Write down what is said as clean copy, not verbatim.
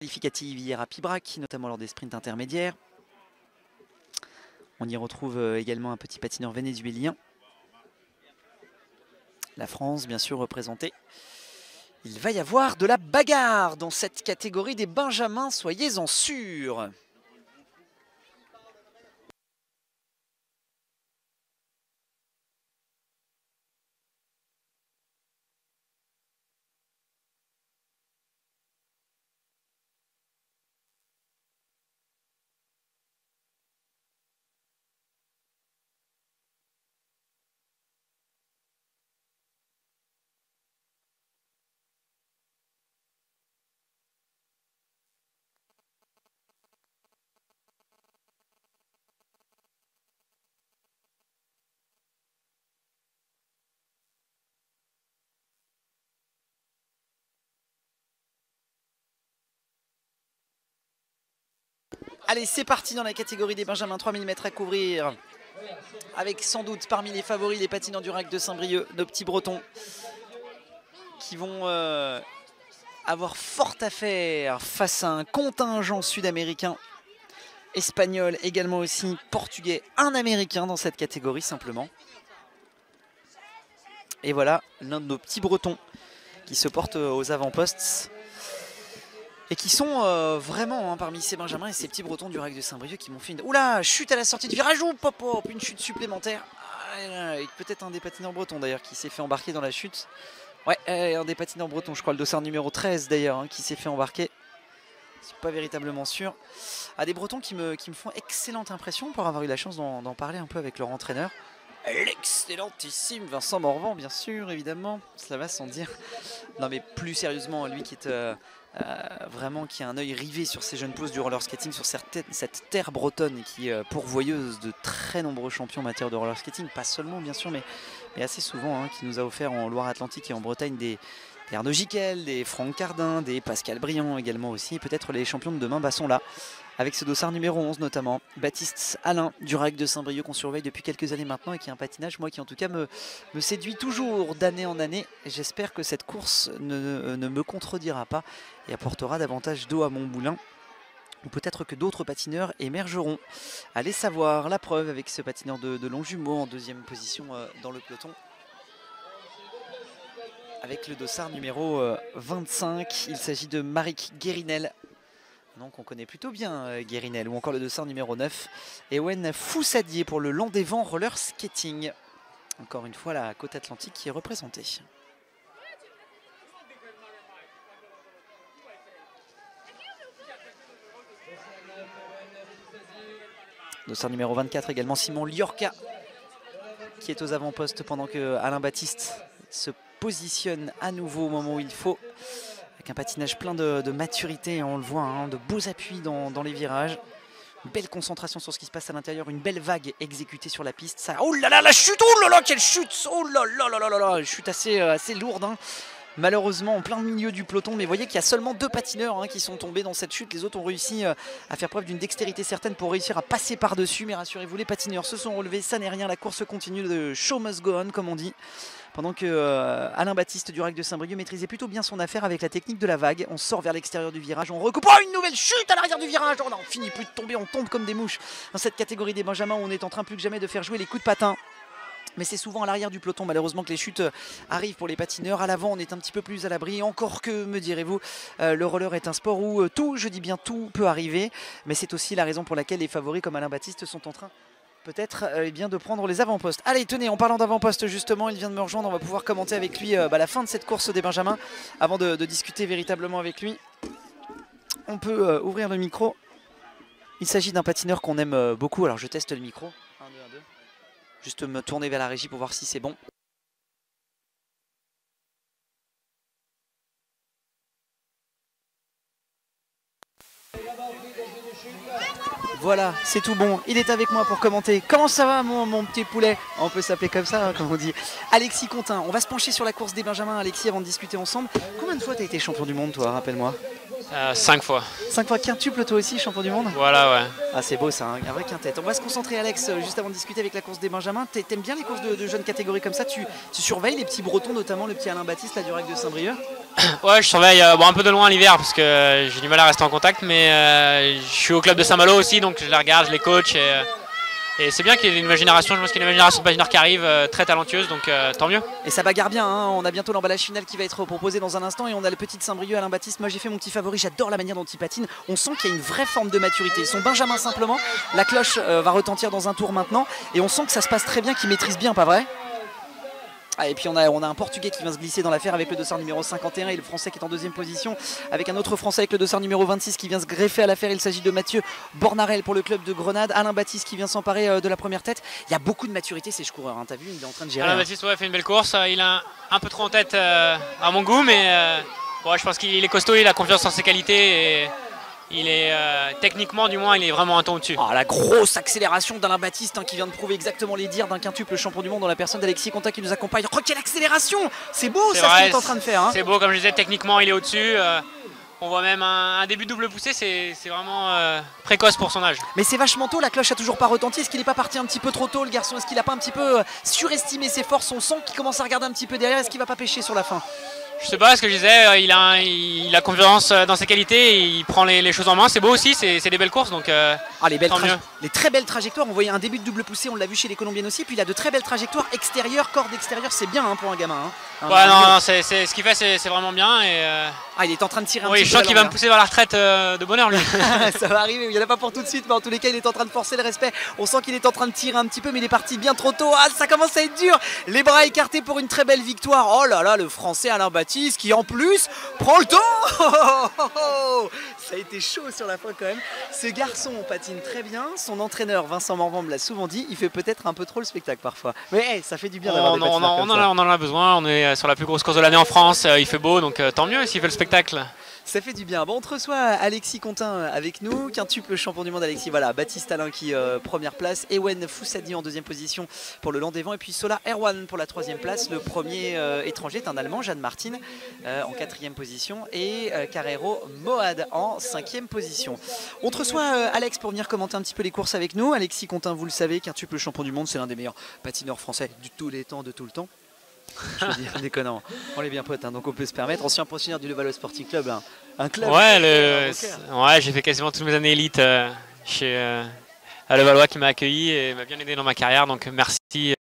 qualificative hier à Pibrac, notamment lors des sprints intermédiaires. On y retrouve également un petit patineur vénézuélien. La France, bien sûr, représentée. Il va y avoir de la bagarre dans cette catégorie des benjamins, soyez-en sûrs. Allez, c'est parti dans la catégorie des benjamins, 3000 mètres à couvrir. Avec sans doute parmi les favoris les patineurs du RAC de Saint-Brieuc, nos petits bretons qui vont avoir fort à faire face à un contingent sud-américain, espagnol également aussi, portugais, un américain dans cette catégorie simplement. Et voilà l'un de nos petits bretons qui se porte aux avant-postes. Et qui sont vraiment parmi ces benjamins et ces petits bretons du RAC de Saint-Brieuc qui m'ont fait une... Oula, chute à la sortie du virage, ou pop, pop, une chute supplémentaire. Et peut-être un des patineurs bretons d'ailleurs qui s'est fait embarquer dans la chute. Ouais, un des patineurs bretons, je crois le dossard numéro 13 d'ailleurs, hein, qui s'est fait embarquer. Je suis pas véritablement sûr. Des bretons qui me font excellente impression pour avoir eu la chance d'en parler un peu avec leur entraîneur. L'excellentissime Vincent Morvan, bien sûr, évidemment, cela va sans dire. Non mais plus sérieusement, lui qui est... vraiment qui a un œil rivé sur ces jeunes pousses du roller skating, sur cette terre bretonne qui est pourvoyeuse de très nombreux champions en matière de roller skating, pas seulement bien sûr mais assez souvent, hein, qui nous a offert en Loire-Atlantique et en Bretagne des Arnaud Giquel, des Franck Cardin, des Pascal Briand également aussi, peut-être les champions de demain sont là, avec ce dossard numéro 11 notamment, Baptiste Alain du RAC de Saint-Brieuc qu'on surveille depuis quelques années maintenant et qui a un patinage moi qui en tout cas me séduit toujours d'année en année. J'espère que cette course ne me contredira pas et apportera davantage d'eau à mon moulin. Ou peut-être que d'autres patineurs émergeront. Allez savoir, la preuve avec ce patineur de Longjumeau en deuxième position dans le peloton. Avec le dossard numéro 25, il s'agit de Marik Guérinel. Donc on connaît plutôt bien Guérinel, ou encore le dossard numéro 9. Ewen Foussadier pour le Landévent Roller Skating. Encore une fois la côte atlantique qui est représentée. Dossard numéro 24 également Simon Liorca qui est aux avant-postes pendant que Alain Baptiste se positionne à nouveau au moment où il faut, avec un patinage plein de maturité, on le voit, hein, de beaux appuis dans les virages, une belle concentration sur ce qui se passe à l'intérieur, une belle vague exécutée sur la piste. Ça... Oh là là, la chute, oh là là, quelle chute, oh là là là là là, une chute assez lourde, hein. Malheureusement en plein milieu du peloton, mais vous voyez qu'il y a seulement 2 patineurs, hein, qui sont tombés dans cette chute. Les autres ont réussi à faire preuve d'une dextérité certaine pour réussir à passer par-dessus, mais rassurez-vous, les patineurs se sont relevés, ça n'est rien, la course continue, de show must go on comme on dit. Pendant que Alain Baptiste du RAC de Saint-Brieuc maîtrisait plutôt bien son affaire avec la technique de la vague. On sort vers l'extérieur du virage, on recoupe, oh, une nouvelle chute à l'arrière du virage. Oh, on finit plus de tomber, on tombe comme des mouches dans cette catégorie des benjamins où on est en train plus que jamais de faire jouer les coups de patin. Mais c'est souvent à l'arrière du peloton malheureusement que les chutes arrivent pour les patineurs. À l'avant on est un petit peu plus à l'abri. Encore que, me direz-vous, le roller est un sport où tout, je dis bien tout, peut arriver. Mais c'est aussi la raison pour laquelle les favoris comme Alain Baptiste sont en train peut-être bien de prendre les avant-postes. Allez, tenez, en parlant d'avant-postes justement, il vient de me rejoindre. On va pouvoir commenter avec lui la fin de cette course des benjamins. Avant de discuter véritablement avec lui, on peut ouvrir le micro. Il s'agit d'un patineur qu'on aime beaucoup. Alors je teste le micro. 1, 2, 1, 2. Juste me tourner vers la régie pour voir si c'est bon. Voilà, c'est tout bon. Il est avec moi pour commenter. Comment ça va mon petit poulet? On peut s'appeler comme ça, hein, comme on dit. Alexis Contin, on va se pencher sur la course des benjamins, Alexis, avant de discuter ensemble. Combien de fois tu as été champion du monde, toi, rappelle-moi? 5 fois. 5 fois, quintuple toi aussi, champion du monde? Voilà, ouais. Ah, c'est beau ça, hein, un vrai quintet. On va se concentrer, Alex, juste avant de discuter avec la course des benjamins. T'aimes bien les courses de jeunes catégories comme ça? Tu surveilles les petits bretons, notamment le petit Alain Baptiste là, du RAC de Saint-Brieuc? Ouais, je surveille un peu de loin l'hiver parce que j'ai du mal à rester en contact, mais je suis au club de Saint-Malo aussi, donc je les regarde, je les coach et c'est bien qu'il y ait une nouvelle génération. Je pense qu'il y a une nouvelle génération de patineurs qui arrive, très talentueuse, donc tant mieux. Et ça bagarre bien, hein. On a bientôt l'emballage final qui va être proposé dans un instant et on a le petit Saint-Brieuc Alain Baptiste. Moi j'ai fait mon petit favori, j'adore la manière dont il patine. On sent qu'il y a une vraie forme de maturité. Son Benjamin simplement, la cloche va retentir dans un tour maintenant et on sent que ça se passe très bien, qu'il maîtrise bien, pas vrai? Ah, et puis on a un Portugais qui vient se glisser dans l'affaire avec le dossard numéro 51 et le Français qui est en deuxième position avec un autre Français avec le dossard numéro 26 qui vient se greffer à l'affaire. Il s'agit de Mathieu Bornarel pour le club de Grenade. Alain Baptiste qui vient s'emparer de la première tête. Il y a beaucoup de maturité ces coureurs, hein. T'as vu, il est en train de gérer. Alain Baptiste fait une belle course, il a un peu trop en tête à mon goût, mais je pense qu'il est costaud, il a confiance en ses qualités et il est techniquement du moins il est vraiment un ton au-dessus. Oh, la grosse accélération d'Alain Baptiste, hein, qui vient de prouver exactement les dires d'un quintuple champion du monde dans la personne d'Alexis Contat qui nous accompagne. Oh, quelle accélération! C'est beau ça ce qu'il est en train de faire, hein. C'est beau, comme je disais, techniquement il est au-dessus. On voit même un début de double poussée, c'est vraiment précoce pour son âge. Mais c'est vachement tôt, la cloche a toujours pas retenti. Est-ce qu'il n'est pas parti un petit peu trop tôt le garçon? Est-ce qu'il n'a pas un petit peu surestimé ses forces? On sent qu'il commence à regarder un petit peu derrière. Est-ce qu'il va pas pêcher sur la fin? Je sais pas, ce que je disais, il a confiance dans ses qualités, il prend les choses en main, c'est beau aussi, c'est des belles courses, donc les très belles trajectoires. On voyait un début de double poussée, on l'a vu chez les Colombiennes aussi, puis il a de très belles trajectoires extérieures, corde extérieure, c'est bien, hein, pour un gamin, hein. Ouais, non, ce qu'il fait c'est vraiment bien et il est en train de tirer un petit peu. Je sens qu'il va me pousser vers la retraite de bonheur lui. Ça va arriver, il n'y en a pas pour tout de suite, mais en tous les cas il est en train de forcer le respect. On sent qu'il est en train de tirer un petit peu, mais il est parti bien trop tôt. Ah, ça commence à être dur. Les bras écartés pour une très belle victoire. Oh là là, le Français Alain Baptiste qui en plus prend le temps. Ça a été chaud sur la fin quand même. Ce garçon patine très bien. Son entraîneur Vincent Morvan me l'a souvent dit, il fait peut-être un peu trop le spectacle parfois. Mais hey, ça fait du bien d'avoir des patineurs comme ça. On en a besoin, on est sur la plus grosse course de l'année en France, il fait beau, donc tant mieux s'il fait le spectacle. Ça fait du bien. Bon, on te reçoit Alexis Contin avec nous, quintuple champion du monde Alexis. Voilà, Baptiste Alain qui première place, Ewen Foussadi en deuxième position pour le Landévent et puis Sola Erwan pour la troisième place. Le premier étranger est un Allemand, Jeanne Martin en quatrième position et Carrero Moad en cinquième position. On te reçoit Alex pour venir commenter un petit peu les courses avec nous. Alexis Contin, vous le savez, quintuple champion du monde, c'est l'un des meilleurs patineurs français de tous les temps, de tout le temps. Je veux dire, déconnant. On est bien potes, hein, donc on peut se permettre. Ancien pensionnaire du Levallois Sporting Club, hein. Un club. Ouais, j'ai fait quasiment toutes mes années élites chez à Levallois qui m'a accueilli et m'a bien aidé dans ma carrière. Donc merci